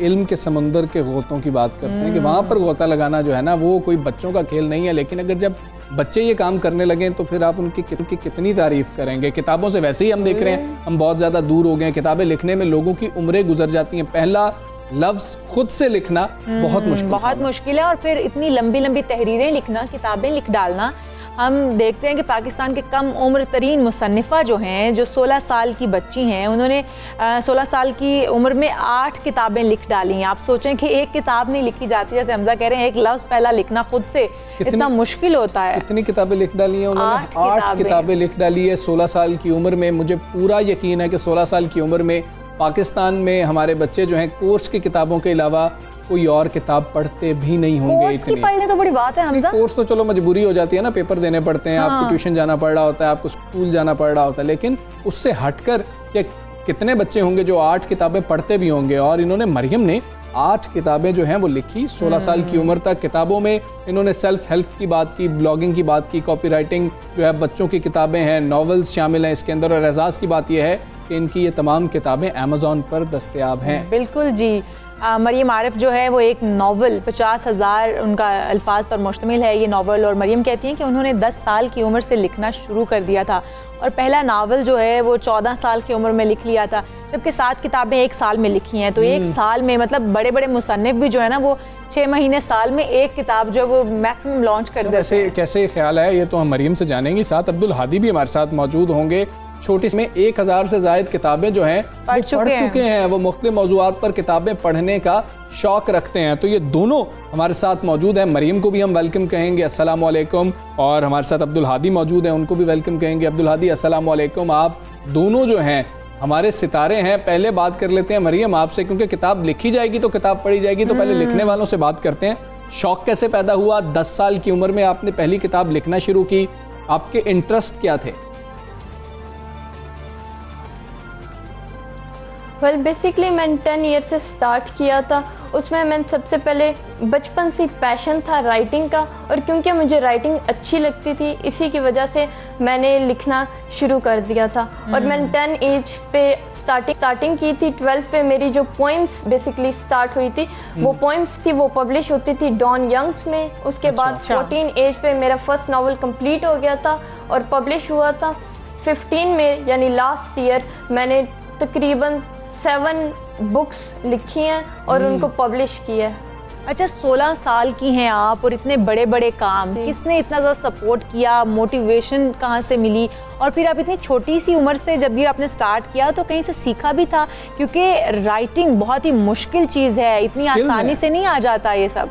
इल्म के समुंदर के गोतों की बात करते हैं कि वहाँ पर गोता लगाना जो है ना वो कोई बच्चों का खेल नहीं है, लेकिन अगर जब बच्चे ये काम करने लगें तो फिर आप उनकी कितनी तारीफ़ करेंगे। किताबों से वैसे ही हम देख रहे हैं हम बहुत ज़्यादा दूर हो गए हैं, किताबें लिखने में लोगों की उम्रें गुजर जाती हैं। पहला लफ्ज़ खुद से लिखना बहुत मुश्किल है, और फिर इतनी लंबी लंबी तहरीरें लिखना, किताबें लिख डालना। हम देखते हैं कि पाकिस्तान के कम उम्र तरीन मुसन्निफ़ा जो हैं, जो 16 साल की बच्ची हैं, उन्होंने 16 साल की उम्र में 8 किताबें लिख डाली हैं। आप सोचें कि एक किताब नहीं लिखी जाती, जैसे हमजा कह रहे हैं एक लफ्ज़ पहला लिखना खुद से इतना मुश्किल होता है। कितनी किताबें लिख डाली हैं उन्होंने? 8 किताबें लिख डाली है 16 साल की उम्र में। मुझे पूरा यकीन है कि 16 साल की उम्र में पाकिस्तान में हमारे बच्चे जो हैं कोर्स की किताबों के अलावा कोई और किताब पढ़ते भी नहीं होंगे। कोर्स की पढ़ने तो बड़ी बात है हमजा। कोर्स तो चलो मजबूरी हो जाती है ना, पेपर देने पड़ते हैं, आपको ट्यूशन जाना पड़ रहा होता है, आपको स्कूल जाना पड़ रहा होता है, लेकिन उससे हटकर कि कितने बच्चे होंगे जो 8 किताबें पढ़ते भी होंगे। और इन्होंने, मरियम ने 8 किताबें जो हैं वो लिखी 16 साल की उम्र तक। किताबों में इन्होंने सेल्फ हेल्प की बात की, ब्लॉगिंग की बात की, कॉपी राइटिंग जो है, बच्चों की किताबें हैं, नॉवेल्स शामिल हैं इसके अंदर। और एजाज़ की बात यह है कि इनकी ये तमाम किताबें अमेज़ॉन पर दस्तयाब हैं। बिल्कुल जी। मरियम आरिफ जो है वो एक नावल 50,000 उनका अल्फाज पर मुश्तमिल है ये नावल। और मरियम कहती हैं कि उन्होंने 10 साल की उम्र से लिखना शुरू कर दिया था, और पहला नावल जो है वो 14 साल की उम्र में लिख लिया था, जबकि 7 किताबें 1 साल में लिखी हैं। तो 1 साल में, मतलब बड़े बड़े मुसन्निफ भी जो है ना वो 6 महीने साल में एक किताब जो है वो मैक्सिमम लॉन्च कर देते हैं। कैसे ख्याल है ये तो हम मरियम से जानेंगे। साथ अब्दुल हादी भी हमारे साथ मौजूद होंगे। छोटी में 1000 से ज़ायद किताबें जो हैं पढ़ चुके हैं। वो मुख्तलिफ मौज़ूआत पर किताबें पढ़ने का शौक़ रखते हैं। तो ये दोनों हमारे साथ मौजूद हैं। मरियम को भी हम वेलकम कहेंगे, अस्सलाम वालेकुम। और हमारे साथ अब्दुल हादी मौजूद हैं, उनको भी वेलकम कहेंगे। अब्दुल हादी अस्सलाम वालेकुम। आप दोनों जो हैं हमारे सितारे हैं। पहले बात कर लेते हैं मरियम आपसे, क्योंकि किताब लिखी जाएगी तो किताब पढ़ी जाएगी, तो पहले लिखने वालों से बात करते हैं। शौक़ कैसे पैदा हुआ? 10 साल की उम्र में आपने पहली किताब लिखना शुरू की, आपके इंटरेस्ट क्या थे? बेसिकली मैंने 10 ईयर से स्टार्ट किया था। उसमें मैंने सबसे पहले बचपन से पैशन था राइटिंग का, और क्योंकि मुझे राइटिंग अच्छी लगती थी इसी की वजह से मैंने लिखना शुरू कर दिया था। और मैंने 10 एज पे स्टार्टिंग की थी। 12 पे मेरी जो पोइम्स बेसिकली स्टार्ट हुई थी, वो पोइम्स थी वो पब्लिश होती थी डॉन यंग्स में। उसके बाद 14 एज पे मेरा फर्स्ट नावल कंप्लीट हो गया था और पब्लिश हुआ था। 15 में यानी लास्ट ईयर मैंने तकरीबन 7 बुक्स लिखी हैं और उनको पब्लिश किया है। अच्छा, 16 साल की हैं आप और इतने बड़े बड़े काम, किसने इतना ज़्यादा सपोर्ट किया? मोटिवेशन कहाँ से मिली? और फिर आप इतनी छोटी सी उम्र से जब ये आपने स्टार्ट किया तो कहीं से सीखा भी था? क्योंकि राइटिंग बहुत ही मुश्किल चीज़ है, इतनी आसानी से नहीं आ जाता ये सब।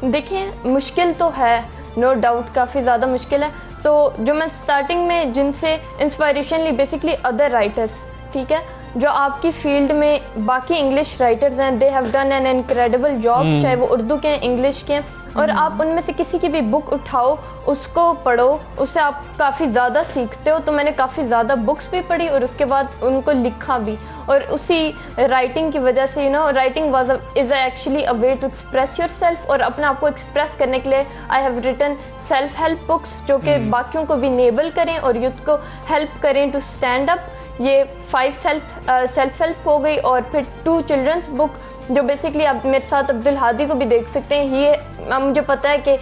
देखिए मुश्किल तो है, नो डाउट काफ़ी ज़्यादा मुश्किल है। तो जो मैं स्टार्टिंग में जिनसे इंस्पायरेशन ली, बेसिकली अदर राइटर्स, ठीक है, जो आपकी फील्ड में बाकी इंग्लिश राइटर्स हैं, they have done an incredible job, चाहे वो उर्दू के हैं, इंग्लिश के हैं। और आप उनमें से किसी की भी बुक उठाओ, उसको पढ़ो, उससे आप काफ़ी ज़्यादा सीखते हो। तो मैंने काफ़ी ज़्यादा बुक्स भी पढ़ी और उसके बाद उनको लिखा भी। और उसी राइटिंग की वजह से writing is actually a way to express yourself. और अपने आप को एक्सप्रेस करने के लिए I have written self help books, जो कि बाकियों को भी इनेबल करें और यूथ को हेल्प करें टू स्टैंड अप। ये 5 सेल्फ हेल्प हो गई। और फिर 2 चिल्ड्रंस बुक, जो बेसिकली आप मेरे साथ अब्दुल हादी को भी देख सकते हैं। ये मुझे पता है कि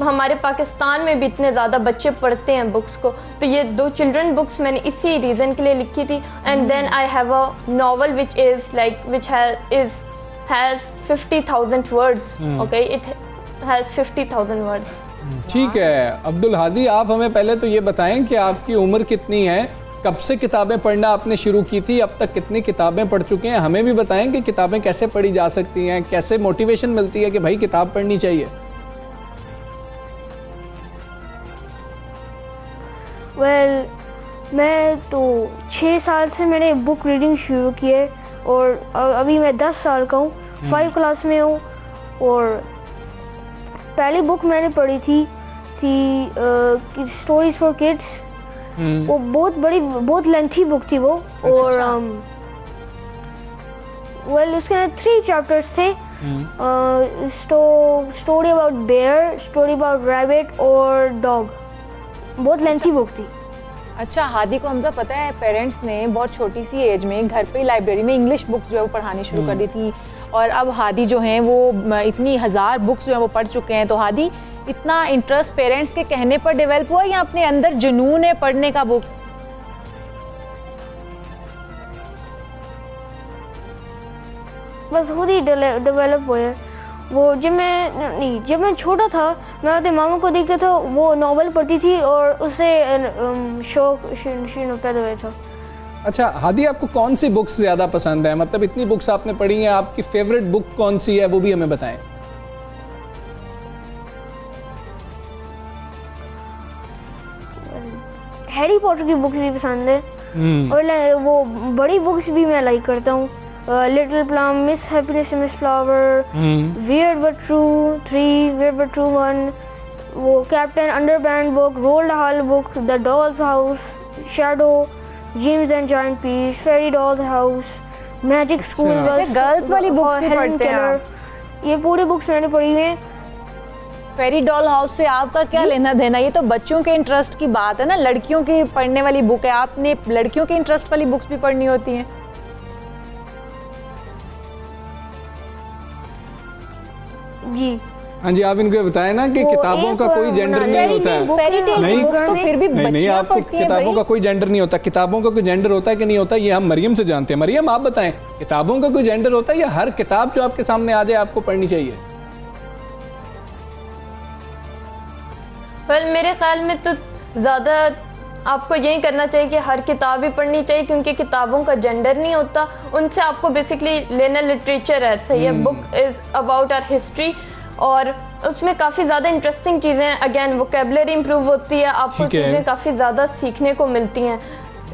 हमारे पाकिस्तान में भी इतने ज़्यादा बच्चे पढ़ते हैं बुक्स को, तो ये 2 चिल्ड्रन बुक्स मैंने इसी रीज़न के लिए लिखी थी। And then I have a novel which has 50,000 words. Okay, it has 50,000 words. ठीक है अब्दुल हादी, आप हमें पहले तो ये बताएं कि आपकी उम्र कितनी है, कब से किताबें पढ़ना आपने शुरू की थी, अब तक कितनी किताबें पढ़ चुके हैं? हमें भी बताएं कि किताबें कैसे पढ़ी जा सकती हैं, कैसे मोटिवेशन मिलती है कि भाई किताब पढ़नी चाहिए। मैं तो 6 साल से मैंने बुक रीडिंग शुरू की है और अभी मैं 10 साल का हूँ, 5 क्लास में हूँ। और पहली बुक मैंने पढ़ी थी स्टोरीज फॉर किड्स। वो बहुत लेंथी बुक थी वो। और उसके अंदर 3 चैप्टर्स थे। Story about bear, story about rabbit और डॉग। बहुत लेंथी बुक थी। अच्छा, हादी को हमजा पता है पेरेंट्स ने बहुत छोटी सी एज में घर पे लाइब्रेरी में इंग्लिश बुक्स जो है वो पढ़ानी शुरू कर दी थी, और अब हादी जो हैं वो इतनी 1000 बुक्स जो है वो पढ़ चुके हैं। तो हादी, इतना इंटरेस्ट पेरेंट्स के कहने पर डेवलप हुआ या अपने अंदर जुनून है पढ़ने का बुक्स? बस खुद ही डेवलप हुए। वो जब मैं छोटा था, मैं अपने मामा को देखता था, वो नॉवल पढ़ती थी और उससे शौक पैदा हुआ था। अच्छा हादी, आपको कौन सी बुक्स ज़्यादा पसंद है? मतलब इतनी बुक्स आपने पढ़ी हैं, आपकी फेवरेट बुक कौन सी है वो भी हमें बताएं। हैरी पॉटर की बुक्स भी पसंद है और वो बड़ी बुक्स भी मैं लाइक करता हूँ। Little plum, miss happiness miss flower, weird but true 3, weird but true 1, वो captain underpant book, Roald Dahl book, the dolls house, shadow, James and giant peach, fairy dolls house, magic school bus, girls वाली books भी पढ़ते हैं? ये पूरी books मैंने पढ़ी हुई हैं। फेरी डॉल हाउस से आपका क्या लेना देना? ये तो बच्चों के इंटरेस्ट की बात है ना, लड़कियों की पढ़ने वाली बुक है, आपने लड़कियों के इंटरेस्ट वाली बुक्स भी पढ़नी होती हैं। जी हाँ जी, आप इनको बताएं ना कि किताबों का कोई जेंडर नहीं होता है। नहीं, तो फिर भी नहीं, आपको किताबों का कोई जेंडर नहीं होता। किताबों का कोई जेंडर होता है कि नहीं होता, ये हम मरियम से जानते हैं। मरियम, आप बताएं, किताबों का कोई जेंडर होता है या हर किताब जो आपके सामने आ जाए आपको पढ़नी चाहिए? मेरे ख्याल में तो ज़्यादा आपको यही करना चाहिए कि हर किताब ही पढ़नी चाहिए, क्योंकि किताबों का जेंडर नहीं होता। उनसे आपको बेसिकली लेना लिटरेचर है, सही है। Book is about our history और उसमें काफ़ी ज़्यादा इंटरेस्टिंग चीज़ें हैं। अगेन वोकेबलरी इंप्रूव होती है, आपको चीज़ें काफ़ी ज़्यादा सीखने को मिलती हैं।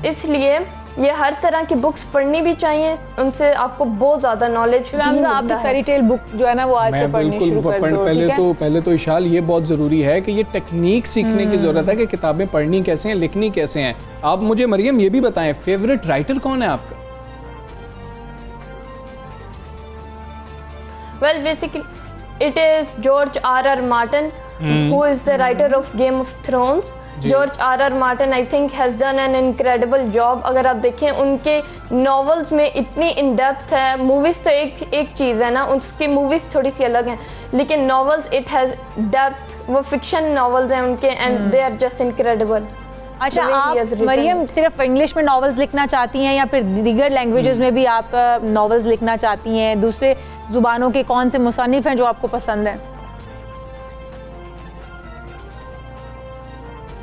इसलिए ये हर तरह की बुक्स पढ़नी भी चाहिए, उनसे आपको बहुत ज़्यादा नॉलेज। आप फेरी टेल बुक जो है ना वो आज से पढ़नी शुरू कर दो। पहले तो इशाल ये बहुत ज़रूरी है कि ये टेक्निक सीखने की ज़रूरत है कि किताबें पढ़नी कैसे हैं, लिखनी कैसे हैं। आप मुझे मरियम ये भी बताएं, फेवरेट राइटर कौन है आपका? Well basically it is George R.R. Martin, who is the writer of Game of Thrones. George R.R. Martin I think has done an incredible job. अगर आप देखें उनके नॉवेल्स में इतनी इन डेप्थ है। मूवीज़ तो एक चीज़ है ना, उसकी मूवीज़ थोड़ी सी अलग हैं, लेकिन नॉवेल्स इट हैज़ डेप्थ। वो फिक्शन नॉवेल्स हैं उनके and they are just incredible. अच्छा, आप मरियम सिर्फ इंग्लिश में नॉवेल्स लिखना चाहती हैं या फिर दीगर लैंग्वेजेस में भी आप नॉवेल्स लिखना चाहती हैं? दूसरे ज़ुबानों के कौन से मुसन्निफ़ हैं जो आपको पसंद हैं?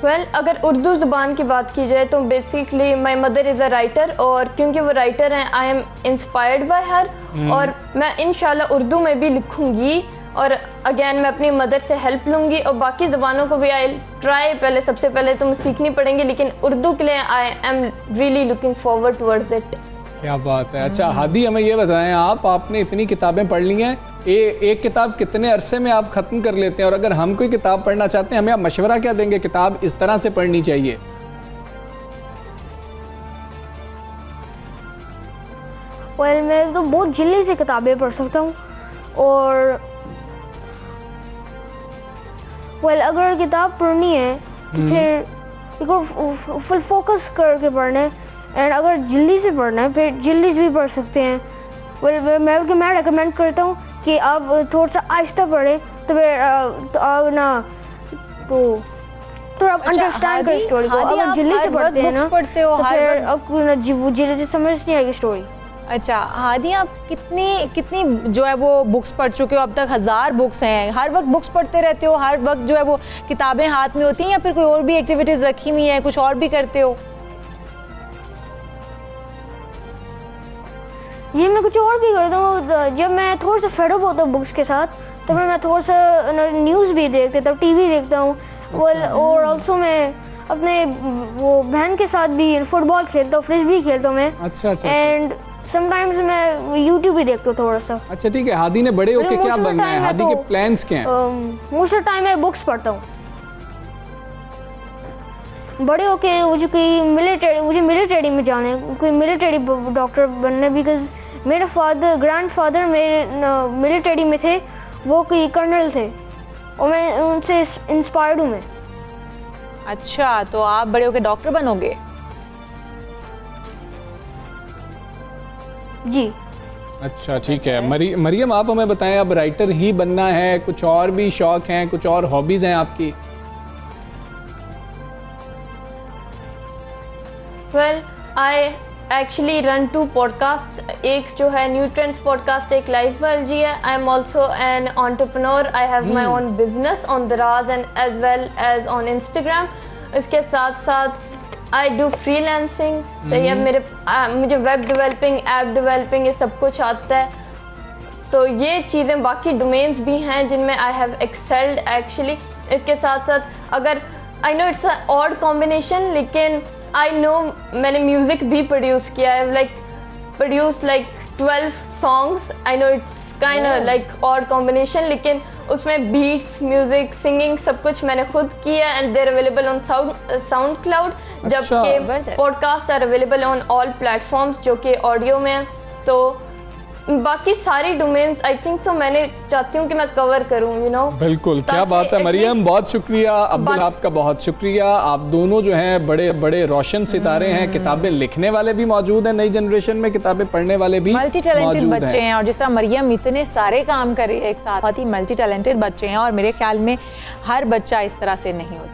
वेल अगर उर्दू ज़ुबान की बात की जाए तो basically my mother is a writer, और क्योंकि वो राइटर हैं आई एम इंस्पायर्ड बाय हर, और मैं इंशाल्लाह उर्दू में भी लिखूँगी। और अगेन मैं अपनी मदर से हेल्प लूँगी और बाकी ज़बानों को भी आई ट्राई। पहले सबसे पहले तो मुझे सीखनी पड़ेंगी, लेकिन उर्दू के लिए I am really looking forward towards it. क्या बात है। अच्छा हादी, हमें ये बताएं, आपने इतनी किताबें पढ़ ली हैं, एक किताब कितने अरसे में आप ख़त्म कर लेते हैं? और अगर हम कोई किताब पढ़ना चाहते हैं, हमें आप मशवरा क्या देंगे किताब इस तरह से पढ़नी चाहिए? वेल मैं तो बहुत जल्दी से किताबें पढ़ सकता हूँ, और अगर किताब पढ़नी है तो फिर फुल फोकस करके पढ़ना है, एंड अगर जल्दी से पढ़ना है फिर जल्दी से भी पढ़ सकते हैं। मैं रेकमेंड करता हूँ कि आप थोड़ा सा आहिस्ता पढ़ें, तो फिर आप ना तो आप अंडरस्टैंड करें स्टोरी को। अगर जल्दी से पढ़ते हैं ना तो फिर आपको जल्दी से समझ नहीं आएगी स्टोरी। अच्छा हादी, आप कितनी जो है वो बुक्स पढ़ चुके हो अब तक? 1000 बुक्स हैं। हर वक्त बुक्स पढ़ते रहते हो? हर वक्त जो है वो किताबें हाथ में होती हैं या फिर कोई और भी एक्टिविटीज़ रखी हुई हैं, कुछ और भी करते हो? ये मैं कुछ और भी करता हूँ। जब मैं थोड़ा सा फेड अप होता हूँ बुक्स के साथ, तो फिर मैं थोड़ा सा न्यूज़ भी देखता हूँ, टीवी देखता हूँ। और ऑल्सो मैं अपने वो बहन के साथ भी फुटबॉल खेलता हूँ, फ्रिस्बी खेलता हूँ मैं। अच्छा। एंड समटाइम्स मैं यूट्यूब भी देखता हूँ थोड़ा सा। अच्छा ठीक है। हादी ने बड़े होके क्या बनना है? हादी के प्लान्स क्या हैं? मोस्ट ऑफ टाइम मैं बुक्स पढ़ता हूँ। बड़े होके मुझे मिलिट्री में जाना है, कोई मिलिट्री डॉक्टर बनना है, बिकॉज मेरे ग्रैंडफादर मेरे मिलिट्री में थे, वो कोई कर्नल थे और मैं उनसे इंस्पायर्ड हूँ मैं। अच्छा, तो आप बड़े होकर डॉक्टर बनोगे? जी। अच्छा ठीक है। मरियम आप हमें बताएं, अब राइटर ही बनना है, कुछ और भी शौक हैं, कुछ और हॉबीज हैं आपकी? Well I actually run 2 podcast, एक जो है न्यूट्रेंट्स पॉडकास्ट, एक लाइफ बायोलॉजी है। I am also an entrepreneur, I have my own business on Daraz and as well as on Instagram. इसके साथ साथ आई डू फ्रीलांसिंग, सही है। मुझे वेब डेवलपिंग, ऐप डेवलपिंग, ये सब कुछ आता है। तो ये चीज़ें, बाकी डोमेन्स भी हैं जिनमें आई हैव एक्सेल्ड एक्चुअली। इसके साथ साथ अगर I know it's a odd combination, लेकिन आई नो मैंने म्यूज़िक भी प्रोड्यूस किया है, produce 12 songs. I know it's kind of like odd combination, लेकिन उसमें बीट्स, म्यूजिक, सिंगिंग सब कुछ मैंने खुद की है and there available on SoundCloud, जबकि podcast are available on all platforms जो कि ऑडियो में है। तो बाकी सारी डोमेन्स आई थिंक सो मैंने चाहती हूँ कि मैं कवर करूँ, यू नो। बिल्कुल, क्या बात है मरियम, बहुत शुक्रिया। अब्दुल आपका बहुत शुक्रिया। आप दोनों जो हैं बड़े बड़े रोशन सितारे हैं, किताबें लिखने वाले भी मौजूद हैं, नई जनरेशन में किताबें पढ़ने वाले भी मल्टी टैलेंटेड बच्चे हैं। और जिस तरह मरियम इतने सारे काम कर रही है एक साथ, बहुत ही मल्टी टैलेंटेड बच्चे हैं और मेरे ख्याल में हर बच्चा इस तरह से नहीं होता।